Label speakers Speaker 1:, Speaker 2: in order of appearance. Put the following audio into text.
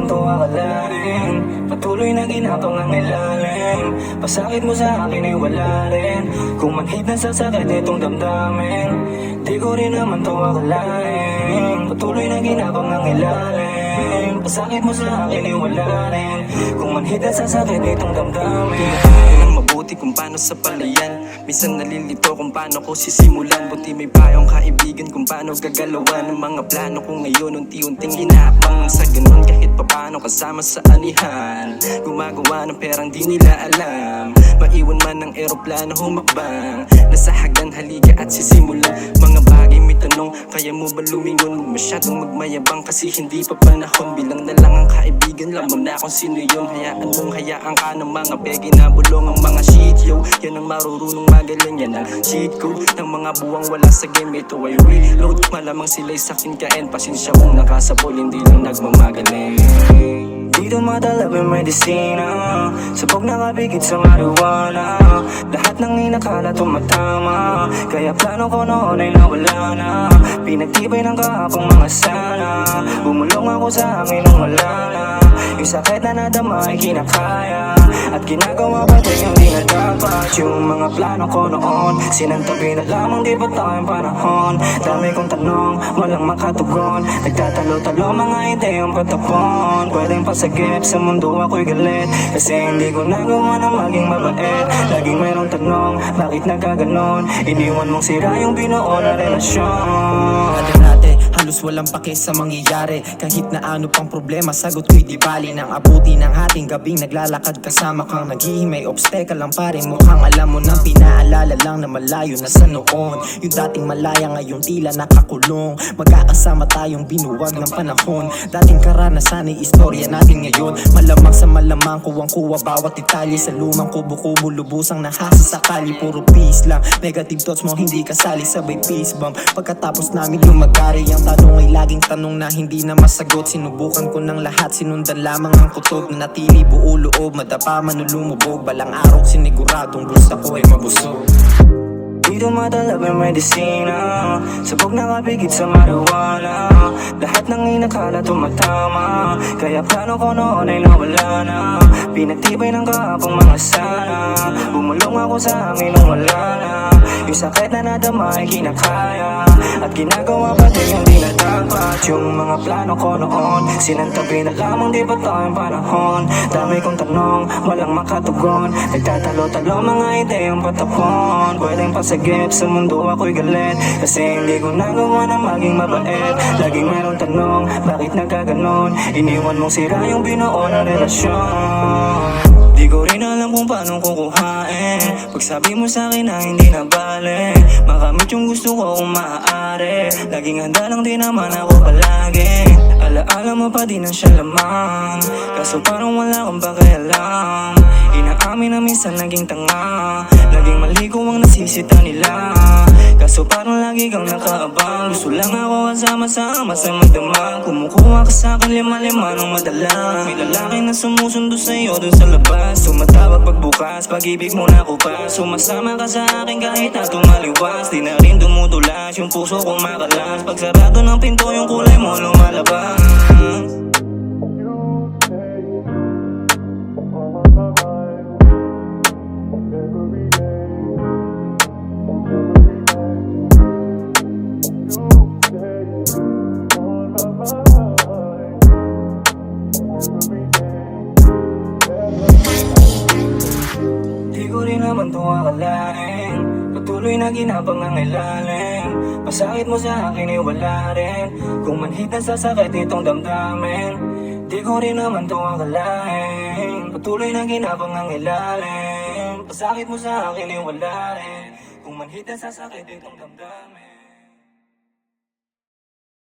Speaker 1: naman to akalain. Patuloy na ginapang ang ilalim. Pasakit mo sa akin ay wala rin. Kung manhid na sa sakit itong damdamin, di ko rin naman to akalain. Patuloy na ginapang ang ilalim. Pasakit mo sa akin ay wala rin. Kung manhid na sa sakit itong damdamin,
Speaker 2: mabuti kung paano sa palayan. Minsan nalilito kung paano ko sisimulan. Buti may payong kaibigan kung paano gagalawan ang mga plano ko ngayon. Unti-unting hinabang sa ganun kahit papano kasama sa anihan. Gumagawa ng perang di nila alam. Maiwan man ng eroplano humakbang. Nasa hagdan halika at sisimulan. Mga bagay may tanong, kaya mo ba lumingon? Masyadong magmayabang kasi hindi pa panahon. Bilang na lang ang kaibigan, lamang na kung sino yun. Hayaan ka ng mga pegi na bulong ang mga shit yo. Yan ang marurunong magaling, yan ang cheat code ng mga buwang wala sa game. Ito ay reload, malamang sila'y sakin kain. Pasensya kung nakasapol, hindi lang nagmamagaling.
Speaker 1: Dito madala may medisina, sabog nakapigit sa marijuana. Lahat ng inakala tumatama, kaya plano ko noon ay nawala na. Pinagtibay ng kahapong mga sana, bumulong ako sa akin nung wala na. Yung sakit na nadama ay kinakaya, at ginagawa pa din yung di na dapat. Yung mga plano ko noon, sinantabi na lamang di ba tayong panahon. Dami kong tanong, walang makatugon. Nagtatalo-talo mga ideyang patapon. Pwedeng pasagip sa mundo ako'y galit, kasi hindi ko nagawa na maging mabait. Laging mayroong tanong, bakit nagkaganon? Iniwan mong sira yung binuo na relasyon.
Speaker 3: Dati halos walang pake sa mangyayari. Kahit na ano pang problema, sagot ko'y di bali. Nang abuti ng ating gabing naglalakad kasama kang naghihimay obstacle lang pare. Mukhang alam mo nang pinaalala lang na malayo na sa noon. Yung dating malaya ngayon tila nakakulong. Magkakasama tayong binuwag ng panahon. Dating karanasan ay istorya natin ngayon. Malamang sa malamang kuwang-kuwa bawat detalye sa lumang kubo-kubo. Lubusang nahasa sakali, puro peace lang. Negative thoughts mo hindi kasali, sabay peace bomb. Pagkatapos namin lumagari, ang tanong ay laging tanong na hindi na masagot. Sinubukan ko ng lahat, sinundan lamang ang kutob. Na natili buo loob, madapa man o lumubog. Balang araw siniguradong gusto ko ay mabusog.
Speaker 1: Dito madala may medisina, sabog nakapigit sa marijuana. Lahat ng inakala tumatama, kaya plano ko noon ay nawala na. Pinagtibay ng kahapong mga sana, bumulong ako sa akin nung wala na. Yung sakit na nadama ay kinakaya, at ginagawa pa din yung di na dapat. Yung mga plano ko noon, sinantabi na lamang di ba tayong panahon. Dami kong tanong, walang makatugon. Nagtatalo-talo mga ideyang patapon. Pwedeng pasagip sa mundo ako'y galit, kasi hindi ko nagawa na maging mabait. Laging mayroong tanong, bakit nagkaganon? Iniwan mong sira yung binuo na relasyon. Di ko rin alam kung paano kukuhain. Pagsabi mo sa'kin na hindi na bale, makamit yung gusto ko kung maaari. Laging handa lang din naman ako palagi. Alaala mo pa din ang siya lamang, kaso parang wala kang pakialam. Inaamin na minsan naging tanga, laging mali ko ang nasisita nila. Kaso parang lagi kang nakaabang, gusto lang ako kasama-sama sa magdamag. Kumukuha ka sa'kin lima-lima nung madala. May lalaki na sumusundo sa'yo dun sa labas, tumatawag pagbukas, pag-ibig mo na kupas. Sumasama ka sa akin kahit na tumaliwas, di na rin dumudulas yung puso kong makalas. Pag sarado ng pinto yung kulay mo lumalabas. Di ko rin naman to akalain, patuloy na ginapang ang ilalim. Pasakit mo sa akin ay wala rin. Kung manhid na sa sakit itong damdamin, di ko rin naman to akalain. Patuloy na ginapang ang ilalim. Pasakit mo sa akin ay wala rin. Kung manhid na sa sakit itong damdamin.